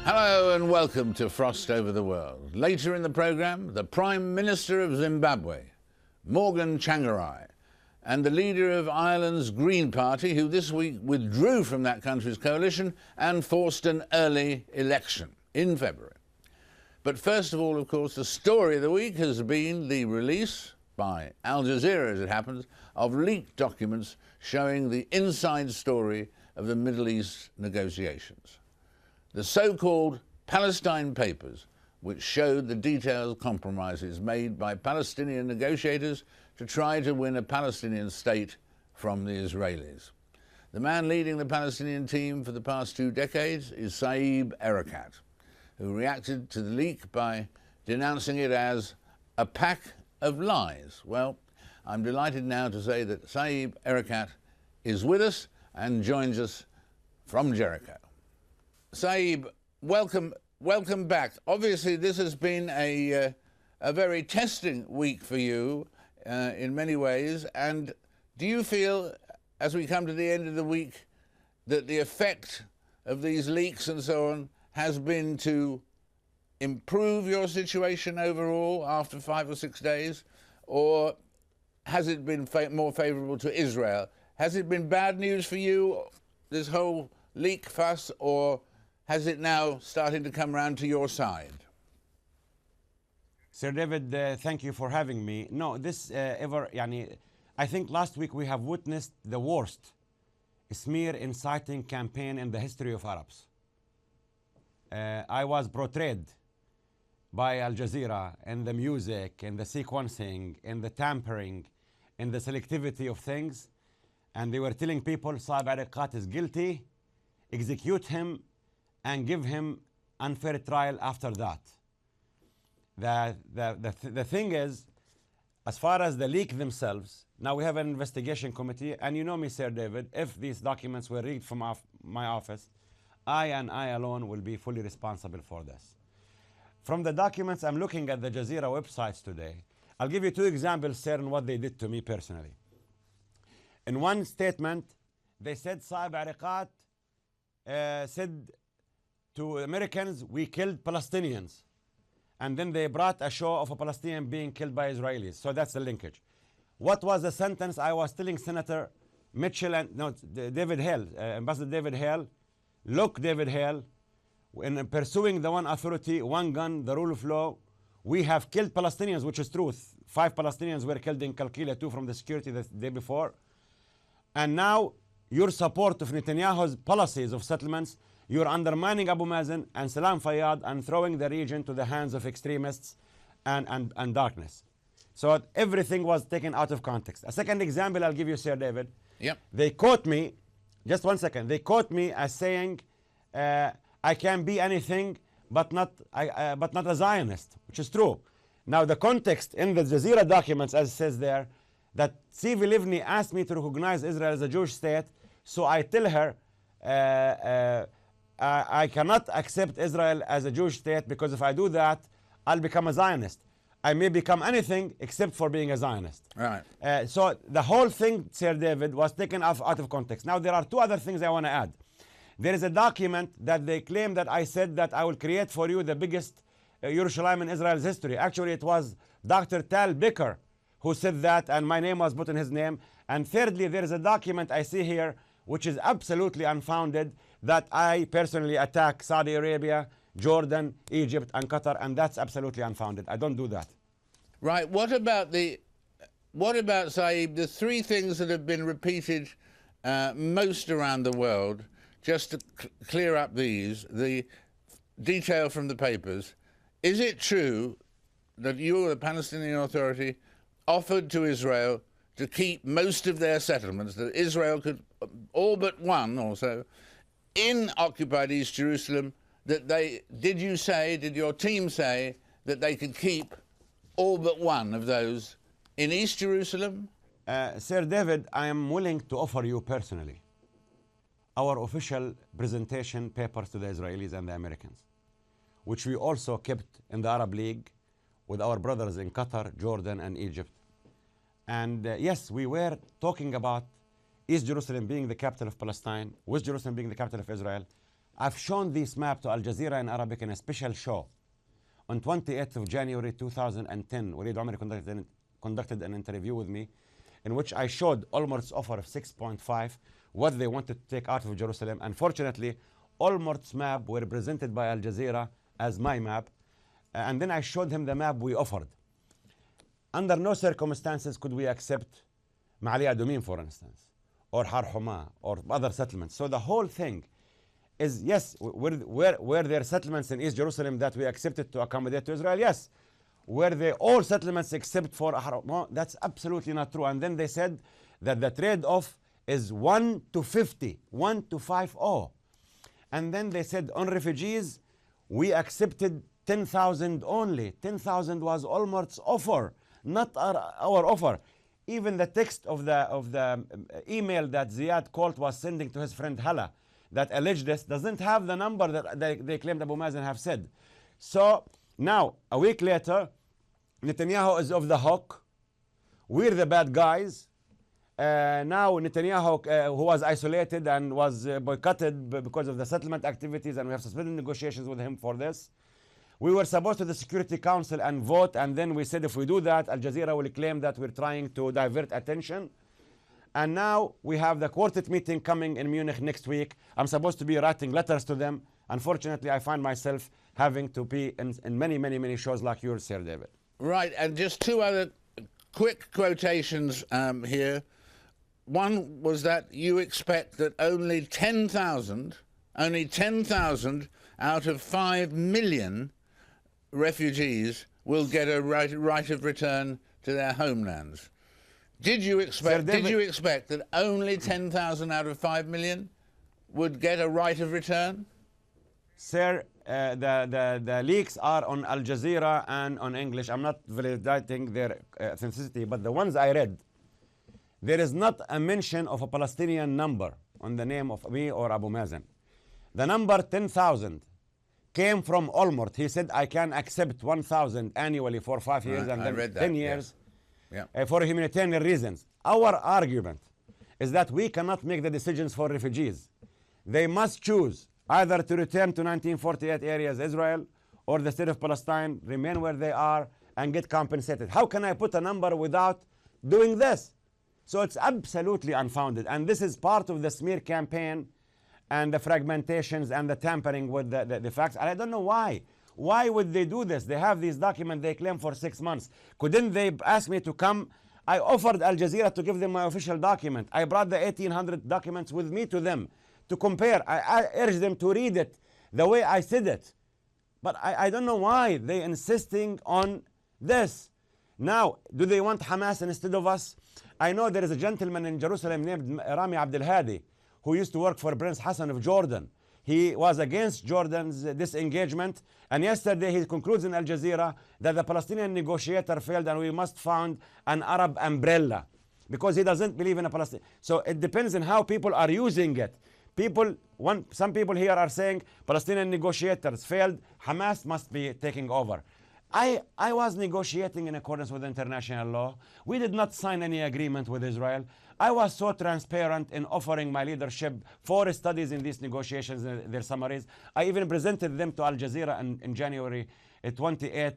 Hello and welcome to Frost Over the World. Later in the programme, the Prime Minister of Zimbabwe, Morgan Tsvangirai, and the leader of Ireland's Green Party, who this week withdrew from that country's coalition and forced an early election in February. But first of all, of course, the story of the week has been the release by Al Jazeera, as it happens, of leaked documents showing the inside story of the Middle East negotiations. The so-called Palestine Papers, which showed the detailed compromises made by Palestinian negotiators to try to win a Palestinian state from the Israelis. The man leading the Palestinian team for the past 2 decades is Saeb Erekat, who reacted to the leak by denouncing it as a pack of lies. Well, I'm delighted now to say that Saeb Erekat is with us and joins us from Jericho. Saeb, welcome back. Obviously, this has been a very testing week for you in many ways. And do you feel, as we come to the end of the week, that the effect of these leaks and so on has been to improve your situation overall after 5 or 6 days? Or has it been more favourable to Israel? Has it been bad news for you, this whole leak fuss, or has it now starting to come round to your side? Sir David, thank you for having me. No, I think last week we have witnessed the worst smear inciting campaign in the history of Arabs. I was portrayed by Al Jazeera in the music, in the sequencing, in the tampering, in the selectivity of things, and they were telling people Saeb Erekat is guilty, execute him, and give him unfair trial after that. The thing is, as far as the leak themselves, now we have an investigation committee, and you know me, Sir David, if these documents were read from my office, I and I alone will be fully responsible for this. From the documents, I'm looking at the Jazeera websites today. I'll give you 2 examples, sir, on what they did to me personally. In one statement, they said Saeb Erekat said to Americans, we killed Palestinians. And then they brought a show of a Palestinian being killed by Israelis. So that's the linkage. What was the sentence I was telling Senator Mitchell and, no, David Hale, Ambassador David Hale, look, David Hale, in pursuing the one authority, one gun, the rule of law, we have killed Palestinians, which is true. 5 Palestinians were killed in Kalkila, 2 from the security the day before. And now your support of Netanyahu's policies of settlements, you're undermining Abu Mazen and Salam Fayyad and throwing the region to the hands of extremists and darkness. So everything was taken out of context. A second example I'll give you, Sir David. Yep. They quote me, just 1 second, they quote me as saying, I can be anything but not a Zionist, which is true. Now the context in the Jazeera documents, as it says there, that Tzivi Livni asked me to recognize Israel as a Jewish state, so I tell her, I cannot accept Israel as a Jewish state, because if I do that, I'll become a Zionist. I may become anything except for being a Zionist. Right. So the whole thing, Sir David, was taken out of context. Now there are 2 other things I want to add. There is a document that they claim that I said that I will create for you the biggest Yerushalayim in Israel's history. Actually, it was Dr. Tal Becker who said that, and my name was put in his name. And thirdly, there is a document I see here which is absolutely unfounded, that I personally attack Saudi Arabia, Jordan, Egypt, and Qatar, and that's absolutely unfounded. I don't do that. Right. What about Saeb, the 3 things that have been repeated most around the world, just to clear up these, the detail from the papers. Is it true that you, the Palestinian Authority, offered to Israel to keep most of their settlements, that Israel could, all but one also, in occupied East Jerusalem, that did your team say that they could keep all but one of those in East Jerusalem? Sir David, I am willing to offer you personally our official presentation papers to the Israelis and the Americans, which we also kept in the Arab League with our brothers in Qatar, Jordan, and Egypt. And yes, we were talking about East Jerusalem being the capital of Palestine, West Jerusalem being the capital of Israel, I've shown this map to Al Jazeera in Arabic in a special show. On 28th of January 2010, Walid Omar conducted an interview with me in which I showed Olmert's offer of 6.5, what they wanted to take out of Jerusalem. Unfortunately, Olmert's map were presented by Al Jazeera as my map, and then I showed him the map we offered. Under no circumstances could we accept Ma'ali Adumin, for instance, or Har Huma, or other settlements. So the whole thing is, yes, were there settlements in East Jerusalem that we accepted to accommodate to Israel? Yes. Were they all settlements except for Har Huma? That's absolutely not true. And then they said that the trade-off is 1 to 50, 1 to 50. And then they said on refugees, we accepted 10,000 only. 10,000 was Olmert's offer, not our offer. Even the text of the email that Ziad Colt was sending to his friend Hala that alleged this doesn't have the number that they claimed Abu Mazen have said. So now, a week later, Netanyahu is off the hook. We're the bad guys. Now Netanyahu, who was isolated and was boycotted because of the settlement activities, and we have suspended negotiations with him for this. We were supposed to the Security Council and vote, and then we said if we do that, Al Jazeera will claim that we're trying to divert attention. And now we have the quartet meeting coming in Munich next week. I'm supposed to be writing letters to them. Unfortunately, I find myself having to be in many shows like yours, Sir David. Right, and just two other quick quotations here. One was that you expect that only 10,000 out of 5 million refugees will get a right of return to their homelands. Did you expect that only 10,000 out of 5 million would get a right of return? Sir, the leaks are on Al Jazeera and on English. I'm not validating their authenticity, but the ones I read, there is not a mention of a Palestinian number on the name of me or Abu Mazen. The number 10,000 came from Olmert. He said, I can accept 1,000 annually for 5 years and then 10 years. Yeah. For humanitarian reasons. Our argument is that we cannot make the decisions for refugees. They must choose either to return to 1948 areas, Israel, or the state of Palestine, remain where they are and get compensated. How can I put a number without doing this? So it's absolutely unfounded. And this is part of the smear campaign and the fragmentations and the tampering with the facts. And I don't know why. Why would they do this? They have these documents they claim for 6 months. Couldn't they ask me to come? I offered Al Jazeera to give them my official document. I brought the 1,800 documents with me to them to compare. I urged them to read it the way I said it. But I don't know why they're insisting on this. Now, do they want Hamas instead of us? I know there is a gentleman in Jerusalem named Rami Abdel Hadi who used to work for Prince Hassan of Jordan. He was against Jordan's disengagement, and yesterday he concludes in Al Jazeera that the Palestinian negotiator failed and we must found an Arab umbrella because he doesn't believe in a Palestine. So it depends on how people are using it. Some people here are saying Palestinian negotiators failed, Hamas must be taking over. I was negotiating in accordance with international law. We did not sign any agreement with Israel. I was so transparent in offering my leadership for studies in these negotiations, their summaries. I even presented them to Al Jazeera in January 28,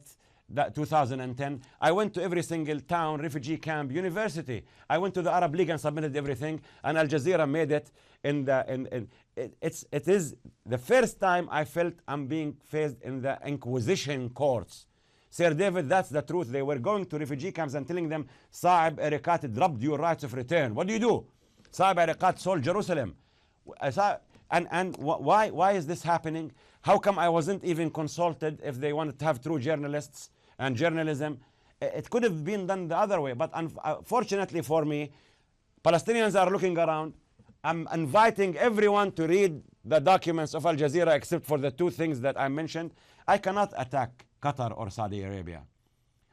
2010. I went to every single town, refugee camp, university. I went to the Arab League and submitted everything, and Al Jazeera made it. It is the first time I felt I'm being faced in the Inquisition courts. Sir David, that's the truth. They were going to refugee camps and telling them, Saeb Erekat dropped your rights of return. What do you do? Saeb Erekat sold Jerusalem. And why is this happening? How come I wasn't even consulted if they wanted to have true journalists and journalism? It could have been done the other way. But unfortunately for me, Palestinians are looking around. I'm inviting everyone to read the documents of Al Jazeera except for the two things that I mentioned. I cannot attack Qatar or Saudi Arabia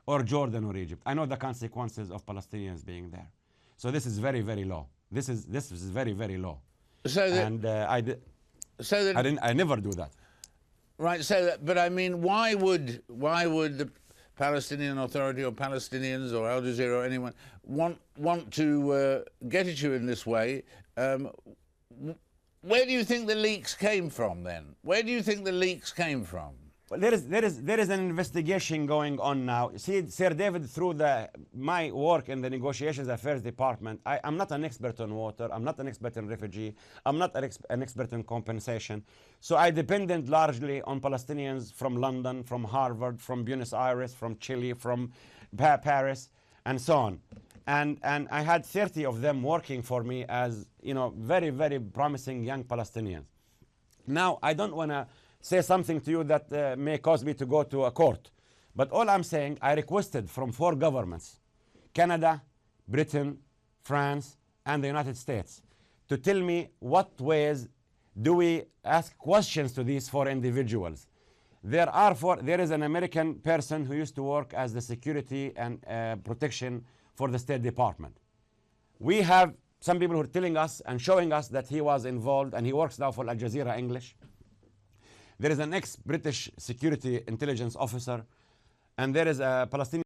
or Jordan or Egypt. I know the consequences of Palestinians being there. So this is very, very low. This is very, very low. So that, and I never do that. Right. So that, but I mean, why would the Palestinian Authority or Palestinians or Al Jazeera or anyone want to get at you in this way? where do you think the leaks came from then? Where do you think the leaks came from? Well, there is an investigation going on now. See, Sir David, through my work in the Negotiations Affairs Department, I'm not an expert on water, I'm not an expert in refugee, I'm not an expert in compensation. So I depended largely on Palestinians from London, from Harvard, from Buenos Aires, from Chile, from Paris, and so on. And I had 30 of them working for me as, very, very promising young Palestinians. Now, I don't want to say something to you that may cause me to go to a court. But all I'm saying, I requested from 4 governments, Canada, Britain, France, and the United States, to tell me what ways do we ask questions to these 4 individuals. There is an American person who used to work as the security and protection for the State Department. We have some people who are telling us and showing us that he was involved, and he works now for Al Jazeera English. There is an ex-British security intelligence officer, and there is a Palestinian